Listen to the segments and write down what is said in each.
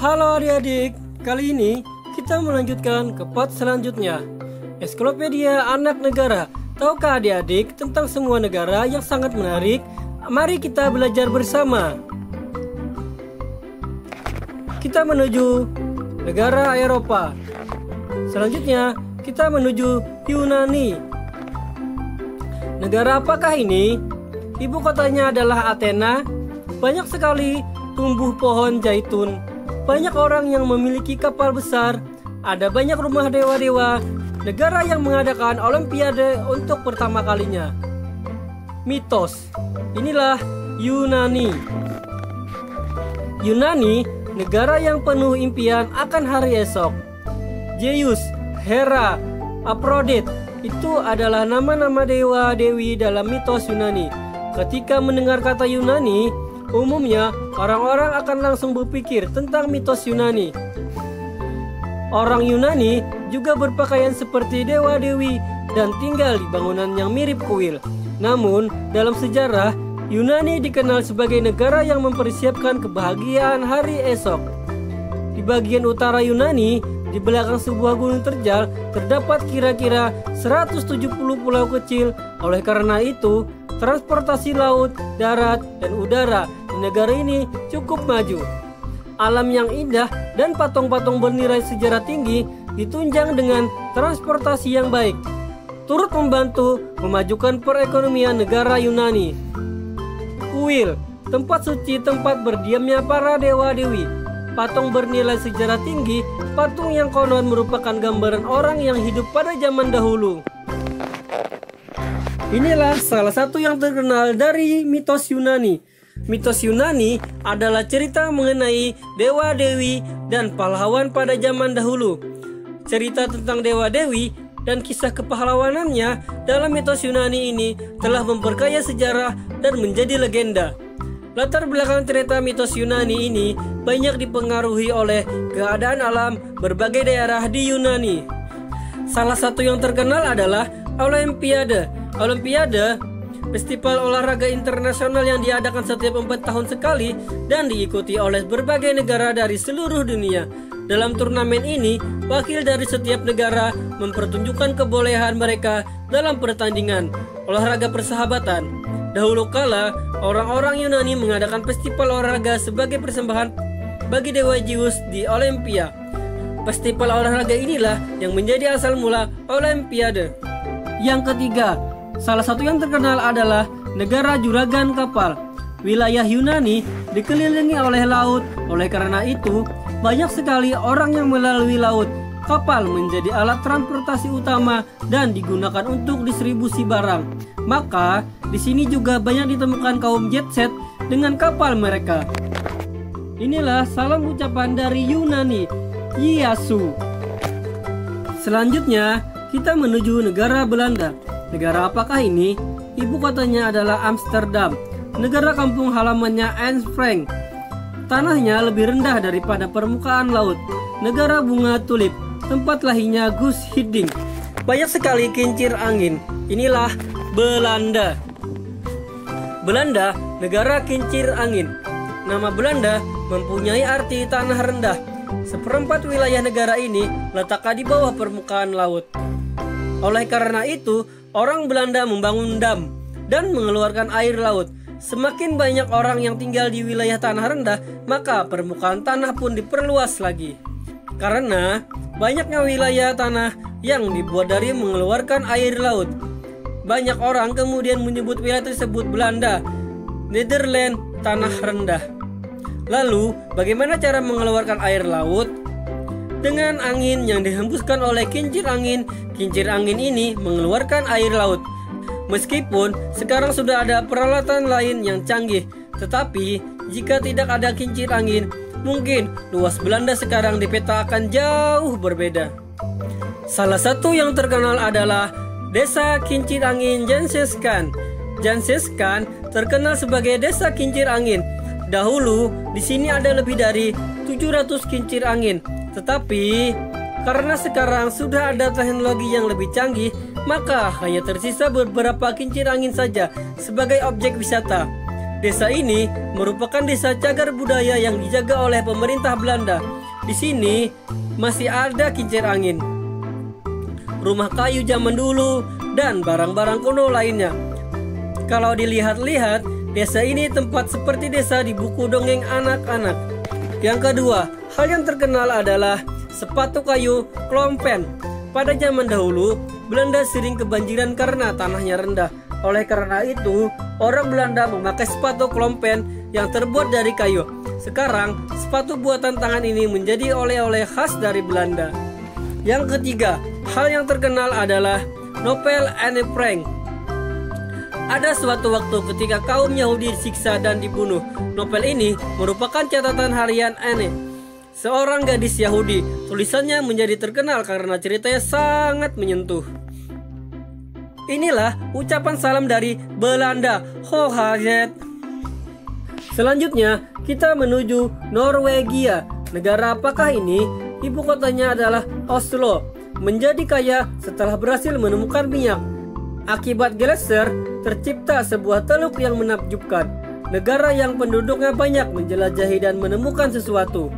Halo adik-adik, kali ini kita melanjutkan ke part selanjutnya. Ensiklopedia Anak Negara. Tahukah adik-adik tentang semua negara yang sangat menarik? Mari kita belajar bersama. Kita menuju negara Eropa. Selanjutnya kita menuju Yunani. Negara apakah ini? Ibu kotanya adalah Athena. Banyak sekali tumbuh pohon zaitun. Banyak orang yang memiliki kapal besar. Ada banyak rumah dewa-dewa. Negara yang mengadakan olimpiade untuk pertama kalinya. Mitos. Inilah Yunani. Yunani, negara yang penuh impian akan hari esok. Zeus, Hera, Aphrodite, itu adalah nama-nama dewa-dewi dalam mitos Yunani. Ketika mendengar kata Yunani, umumnya orang-orang akan langsung berpikir tentang mitos Yunani. Orang Yunani juga berpakaian seperti dewa-dewi dan tinggal di bangunan yang mirip kuil. Namun, dalam sejarah, Yunani dikenal sebagai negara yang mempersiapkan kebahagiaan hari esok. Di bagian utara Yunani, di belakang sebuah gunung terjal, terdapat kira-kira 170 pulau kecil. Oleh karena itu, transportasi laut, darat, dan udara di negara ini cukup maju. Alam yang indah dan patung-patung bernilai sejarah tinggi ditunjang dengan transportasi yang baik, turut membantu memajukan perekonomian negara Yunani. Kuil, tempat suci tempat berdiamnya para dewa-dewi. Patung bernilai sejarah tinggi, patung yang konon merupakan gambaran orang yang hidup pada zaman dahulu. Inilah salah satu yang terkenal dari mitos Yunani. Mitos Yunani adalah cerita mengenai dewa-dewi dan pahlawan pada zaman dahulu. Cerita tentang dewa-dewi dan kisah kepahlawanannya dalam mitos Yunani ini telah memperkaya sejarah dan menjadi legenda. Latar belakang cerita mitos Yunani ini banyak dipengaruhi oleh keadaan alam berbagai daerah di Yunani. Salah satu yang terkenal adalah Olimpiade. Olimpiade, festival olahraga internasional yang diadakan setiap 4 tahun sekali dan diikuti oleh berbagai negara dari seluruh dunia. Dalam turnamen ini, wakil dari setiap negara mempertunjukkan kebolehan mereka dalam pertandingan olahraga persahabatan. Dahulu kala, orang-orang Yunani mengadakan festival olahraga sebagai persembahan bagi dewa Zeus di Olimpia. Festival olahraga inilah yang menjadi asal mula Olimpiade. Yang ketiga, salah satu yang terkenal adalah negara juragan kapal. Wilayah Yunani dikelilingi oleh laut, oleh karena itu banyak sekali orang yang melalui laut. Kapal menjadi alat transportasi utama dan digunakan untuk distribusi barang. Maka di sini juga banyak ditemukan kaum jet set dengan kapal mereka. Inilah salam ucapan dari Yunani, Yiasu. Selanjutnya kita menuju negara Belanda. Negara apakah ini? Ibu kotanya adalah Amsterdam. Negara kampung halamannya Anne Frank. Tanahnya lebih rendah daripada permukaan laut. Negara bunga tulip. Tempat lahirnya Guus Hiddink. Banyak sekali kincir angin. Inilah Belanda. Belanda, negara kincir angin. Nama Belanda mempunyai arti tanah rendah. Seperempat wilayah negara ini letaknya di bawah permukaan laut. Oleh karena itu, orang Belanda membangun dam dan mengeluarkan air laut. Semakin banyak orang yang tinggal di wilayah tanah rendah, maka permukaan tanah pun diperluas lagi. Karena banyaknya wilayah tanah yang dibuat dari mengeluarkan air laut. Banyak orang kemudian menyebut wilayah tersebut Belanda, Netherlands, tanah rendah. Lalu, bagaimana cara mengeluarkan air laut? Dengan angin yang dihembuskan oleh kincir angin ini mengeluarkan air laut. Meskipun sekarang sudah ada peralatan lain yang canggih, tetapi jika tidak ada kincir angin, mungkin luas Belanda sekarang di peta akan jauh berbeda. Salah satu yang terkenal adalah Desa Kincir Angin Janssenskan. Janssenskan terkenal sebagai desa kincir angin. Dahulu di sini ada lebih dari 700 kincir angin. Tetapi karena sekarang sudah ada teknologi yang lebih canggih, maka hanya tersisa beberapa kincir angin saja sebagai objek wisata. Desa ini merupakan desa cagar budaya yang dijaga oleh pemerintah Belanda. Di sini masih ada kincir angin, rumah kayu zaman dulu, dan barang-barang kuno lainnya. Kalau dilihat-lihat, desa ini tempat seperti desa di buku dongeng anak-anak. Yang kedua, hal yang terkenal adalah sepatu kayu klompen. Pada zaman dahulu, Belanda sering kebanjiran karena tanahnya rendah. Oleh karena itu, orang Belanda memakai sepatu klompen yang terbuat dari kayu. Sekarang, sepatu buatan tangan ini menjadi oleh-oleh khas dari Belanda. Yang ketiga, hal yang terkenal adalah Nobel Anne Frank. Ada suatu waktu ketika kaum Yahudi disiksa dan dibunuh. Nobel ini merupakan catatan harian Anne, seorang gadis Yahudi. Tulisannya menjadi terkenal karena ceritanya sangat menyentuh. Inilah ucapan salam dari Belanda. Hohajet. Selanjutnya kita menuju Norwegia. Negara apakah ini? Ibu kotanya adalah Oslo. Menjadi kaya setelah berhasil menemukan minyak. Akibat gletser tercipta sebuah teluk yang menakjubkan. Negara yang penduduknya banyak menjelajahi dan menemukan sesuatu.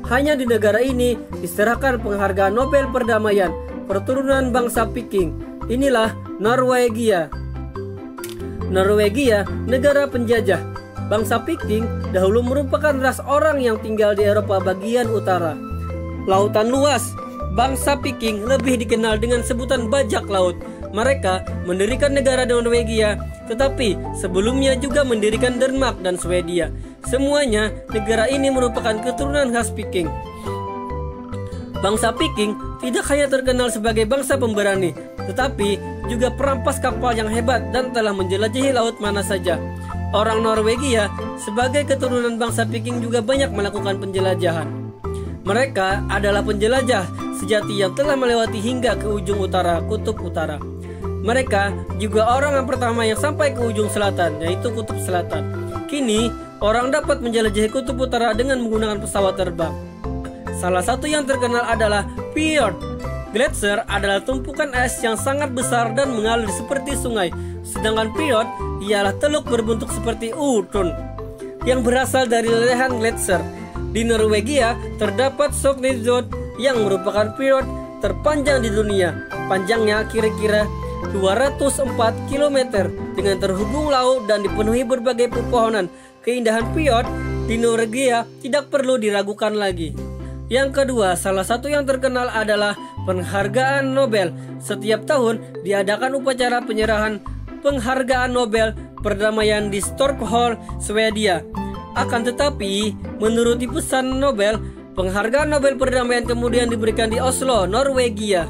Hanya di negara ini diserahkan penghargaan Nobel perdamaian keturunan bangsa Viking. Inilah Norwegia. Norwegia, negara penjajah. Bangsa Viking dahulu merupakan ras orang yang tinggal di Eropa bagian utara. Lautan luas. Bangsa Viking lebih dikenal dengan sebutan bajak laut. Mereka mendirikan negara Norwegia, tetapi sebelumnya juga mendirikan Denmark dan Swedia. Semuanya negara ini merupakan keturunan khas Viking. Bangsa Viking tidak hanya terkenal sebagai bangsa pemberani, tetapi juga perampas kapal yang hebat dan telah menjelajahi laut mana saja. Orang Norwegia sebagai keturunan bangsa Viking juga banyak melakukan penjelajahan. Mereka adalah penjelajah sejati yang telah melewati hingga ke ujung utara, kutub utara. Mereka juga orang yang pertama yang sampai ke ujung selatan, yaitu kutub selatan. Kini, orang dapat menjelajahi kutub utara dengan menggunakan pesawat terbang. Salah satu yang terkenal adalah fjord. Gletser adalah tumpukan es yang sangat besar dan mengalir seperti sungai. Sedangkan fjord ialah teluk berbentuk seperti utun yang berasal dari lelehan gletser. Di Norwegia terdapat Sognefjord yang merupakan fjord terpanjang di dunia. Panjangnya kira-kira 204 km dengan terhubung laut dan dipenuhi berbagai pepohonan. Keindahan fjord di Norwegia tidak perlu diragukan lagi. Yang kedua, salah satu yang terkenal adalah penghargaan Nobel. Setiap tahun diadakan upacara penyerahan penghargaan Nobel perdamaian di Stockholm, Swedia. Akan tetapi, menurut pesan Nobel, penghargaan Nobel perdamaian kemudian diberikan di Oslo, Norwegia.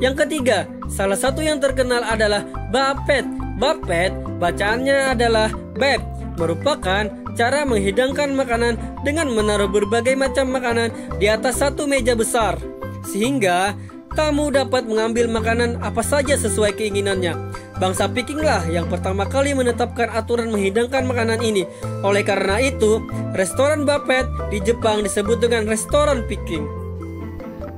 Yang ketiga, salah satu yang terkenal adalah Buffet. Buffet bacaannya adalah Beb, merupakan cara menghidangkan makanan dengan menaruh berbagai macam makanan di atas satu meja besar, sehingga tamu dapat mengambil makanan apa saja sesuai keinginannya. Bangsa Vikinglah yang pertama kali menetapkan aturan menghidangkan makanan ini. Oleh karena itu, restoran Buffet di Jepang disebut dengan restoran Viking.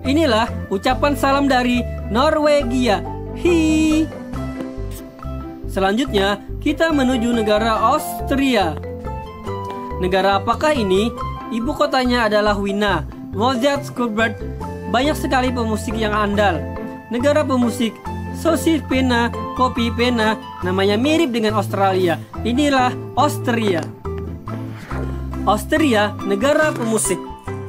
Inilah ucapan salam dari Norwegia. Hi. Selanjutnya, kita menuju negara Austria. Negara apakah ini? Ibu kotanya adalah Wina. Mozart, Schubert, banyak sekali pemusik yang andal. Negara pemusik, sosis pena, kopi pena, namanya mirip dengan Australia. Inilah Austria. Austria, negara pemusik.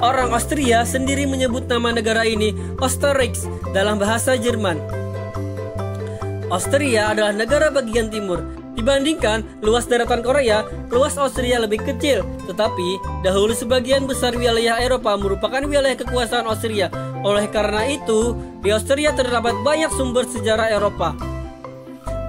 Orang Austria sendiri menyebut nama negara ini Österreich dalam bahasa Jerman. Austria adalah negara bagian timur. Dibandingkan luas daratan Korea, luas Austria lebih kecil. Tetapi dahulu sebagian besar wilayah Eropa merupakan wilayah kekuasaan Austria. Oleh karena itu, di Austria terdapat banyak sumber sejarah Eropa.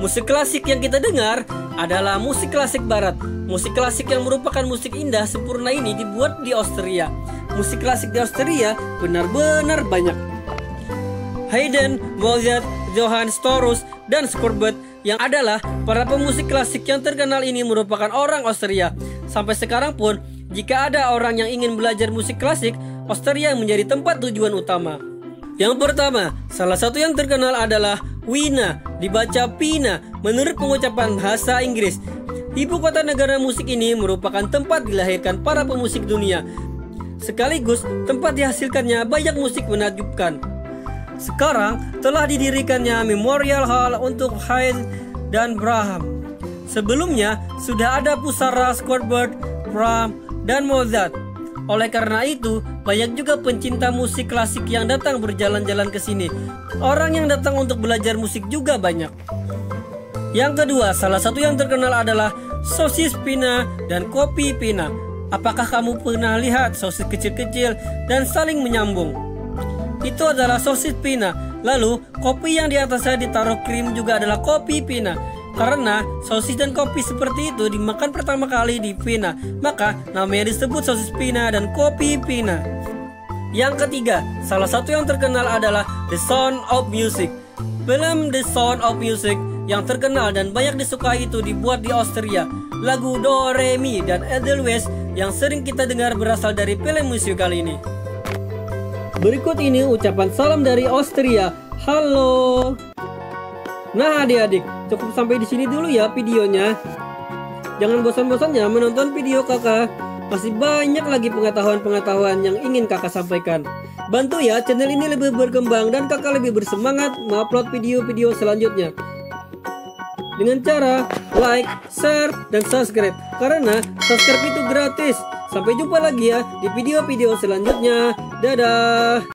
Musik klasik yang kita dengar adalah musik klasik barat. Musik klasik yang merupakan musik indah sempurna ini dibuat di Austria. Musik klasik di Austria benar-benar banyak. Haydn, Mozart, Johann Strauss, dan Schubert yang adalah para pemusik klasik yang terkenal ini merupakan orang Austria. Sampai sekarang pun, jika ada orang yang ingin belajar musik klasik, Austria menjadi tempat tujuan utama. Yang pertama, salah satu yang terkenal adalah Wina, dibaca Pina menurut pengucapan bahasa Inggris. Ibu kota negara musik ini merupakan tempat dilahirkan para pemusik dunia, sekaligus tempat dihasilkannya banyak musik menakjubkan. Sekarang telah didirikannya Memorial Hall untuk Haydn dan Brahms. Sebelumnya sudah ada pusara Schubert, Brahms, dan Mozart. Oleh karena itu, banyak juga pencinta musik klasik yang datang berjalan-jalan ke sini. Orang yang datang untuk belajar musik juga banyak. Yang kedua, salah satu yang terkenal adalah sosis pina dan kopi pina. Apakah kamu pernah lihat sosis kecil-kecil dan saling menyambung? Itu adalah sosis pina. Lalu, kopi yang di atasnya ditaruh krim juga adalah kopi pina. Karena sosis dan kopi seperti itu dimakan pertama kali di Vienna, maka namanya disebut sosis pina dan kopi pina. Yang ketiga, salah satu yang terkenal adalah The Sound of Music. Film The Sound of Music yang terkenal dan banyak disukai itu dibuat di Austria. Lagu Do, Re, Mi, dan Edelweiss yang sering kita dengar berasal dari film musikal ini. Berikut ini ucapan salam dari Austria. Halo. Nah adik-adik, cukup sampai di sini dulu ya videonya. Jangan bosan-bosannya menonton video kakak. Masih banyak lagi pengetahuan-pengetahuan yang ingin kakak sampaikan. Bantu ya channel ini lebih berkembang dan kakak lebih bersemangat mengupload video-video selanjutnya dengan cara like, share, dan subscribe. Karena subscribe itu gratis. Sampai jumpa lagi ya di video-video selanjutnya. Dadah.